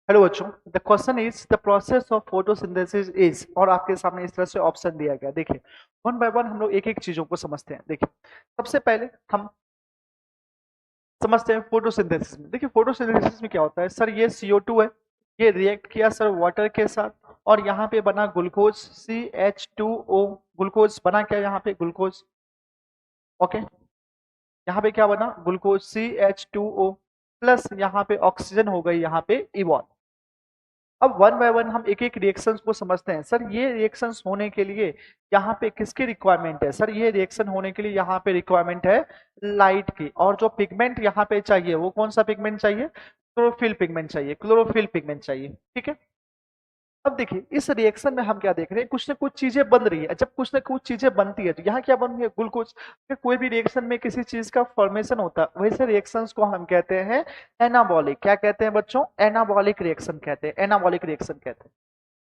Hello बच्चों, the question is the process of photosynthesis is, और आपके सामने इस तरह से ऑप्शन दिया गया। देखिए, वन बाय वन हम लोग एक एक चीजों को समझते हैं। देखिए, सबसे पहले हम समझते हैं फोटोसिंथेसिस में। देखिए, फोटोसिंथेसिस में क्या होता है सर, ये CO2 है, ये रिएक्ट किया सर वाटर के साथ, और यहाँ पे बना ग्लूकोज CH2O। ग्लूकोज बना क्या यहाँ पे, ग्लूकोज। ओके, यहाँ पे क्या बना, ग्लूकोज CH2O प्लस यहाँ पे ऑक्सीजन हो गई यहाँ पे इवॉल्व। अब वन बाय वन हम एक एक रिएक्शंस को समझते हैं। सर, ये रिएक्शंस होने के लिए यहाँ पे किसकी रिक्वायरमेंट है? सर, ये रिएक्शन होने के लिए यहाँ पे रिक्वायरमेंट है लाइट की, और जो पिगमेंट यहाँ पे चाहिए वो कौन सा पिगमेंट चाहिए? क्लोरोफिल पिगमेंट चाहिए, क्लोरोफिल पिगमेंट चाहिए। ठीक है, अब देखिए इस रिएक्शन में हम क्या देख रहे हैं, कुछ ना कुछ चीजें बन रही है। जब कुछ ना कुछ चीजें बनती है तो यहाँ क्या बन रही है, ग्लूकोज। कोई भी रिएक्शन में किसी चीज का फॉर्मेशन होता है, वैसे रिएक्शंस को हम कहते हैं एनाबॉलिक। क्या कहते हैं बच्चों? एनाबॉलिक रिएक्शन कहते हैं, एनाबॉलिक रिएक्शन कहते हैं।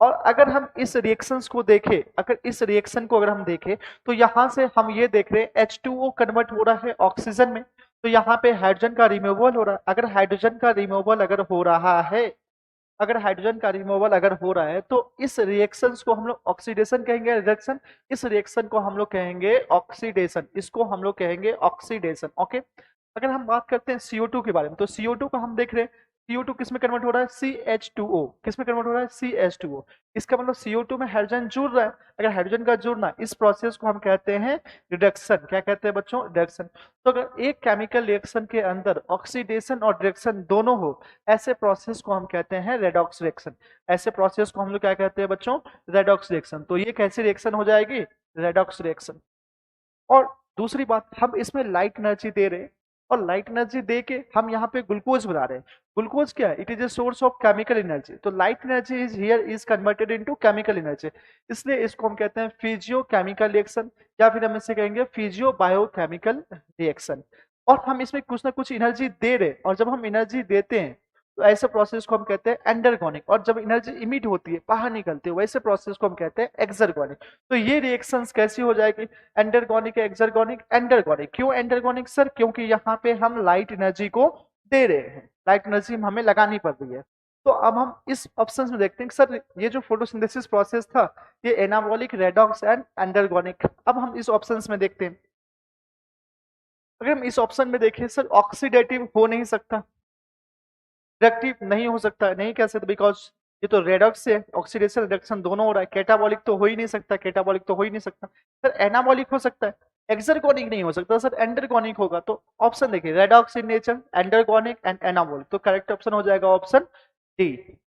और अगर हम इस रिएक्शंस को देखें, अगर इस रिएक्शन को अगर हम देखें, तो यहाँ से हम ये देख रहे हैं H2O कन्वर्ट हो रहा है ऑक्सीजन में, तो यहाँ पे हाइड्रोजन का रिमूवल हो रहा है। अगर हाइड्रोजन का रिमूवल अगर हो रहा है, अगर हाइड्रोजन का रिमूवल अगर हो रहा है, तो इस रिएक्शंस को हम लोग ऑक्सीडेशन कहेंगे, रिडक्शन। इस रिएक्शन को हम लोग कहेंगे ऑक्सीडेशन, इसको हम लोग कहेंगे ऑक्सीडेशन। ओके, अगर हम बात करते हैं CO2 के बारे में, तो CO2 को हम देख रहे हैं, CO2 किस में कन्वर्ट हो रहा है? CH2O। किस में कन्वर्ट हो रहा है? CH2O। इसका मतलब CO2 में हाइड्रोजन जुड़ रहा है। अगर हाइड्रोजन का जुड़ना, इस प्रोसेस को हम कहते हैं रिडक्शन। क्या कहते हैं बच्चों? रिडक्शन। तो अगर एक केमिकल रिएक्शन के अंदर ऑक्सीडेशन और रिडक्शन दोनों हो, ऐसे प्रोसेस को हम कहते हैं रेडॉक्स रिएक्शन। ऐसे प्रोसेस को हम लोग क्या कहते हैं बच्चों? Redox reaction. तो ये कैसी रिएक्शन हो जाएगी? Redox reaction. और दूसरी बात, हम इसमें लाइट एनर्जी दे रहे हैं, और लाइट एनर्जी दे के हम यहाँ पे ग्लूकोज बना रहे हैं। ग्लूकोज क्या है? It is a source of chemical energy. तो light energy is here is converted into chemical energy, इसलिए इसको हम कहते हैं फिजियो केमिकल रिएक्शन, या फिर हम इसे कहेंगे फिजियो बायोकेमिकल रिएक्शन। और हम इसमें कुछ ना कुछ एनर्जी दे रहे हैं, और जब हम एनर्जी देते हैं तो ऐसे प्रोसेस को हम कहते हैं एंडरगोनिक, और जब एनर्जी इमिट होती है, बाहर निकलती है, वैसे प्रोसेस को हम कहते हैं एक्सर्गोनिक। तो ये रिएक्शंस कैसी हो जाएगी? Endergonic, exergonic, endergonic. क्यों एंडरगोनिक सर? क्योंकि यहाँ पे हम लाइट एनर्जी को दे रहे हैं, लाइट एनर्जी हमें लगानी पड़ रही है। तो अब हम इस ऑप्शन में देखते हैं कि सर ये जो फोटोसिंथेसिस प्रोसेस था, ये एनाबॉलिक, रेडॉक्स एंड एंडरगोनिक। अब हम इस ऑप्शन में देखते हैं। अगर हम इस ऑप्शन में देखें सर, ऑक्सीडेटिव हो नहीं सकता, रिडक्टिव नहीं हो सकता, नहीं कह सकते, बिकॉज ये तो रेडॉक्स है, ऑक्सीडेशन रिडक्शन दोनों हो रहा है। कैटाबॉलिक तो हो ही नहीं सकता, कैटाबॉलिक तो हो ही नहीं सकता। सर एनाबॉलिक हो सकता है, एक्सरगोनिक नहीं हो सकता सर, एंडरगोनिक होगा। तो ऑप्शन देखिए, redox in nature, endergonic and anabolic. तो करेक्ट ऑप्शन हो जाएगा ऑप्शन डी।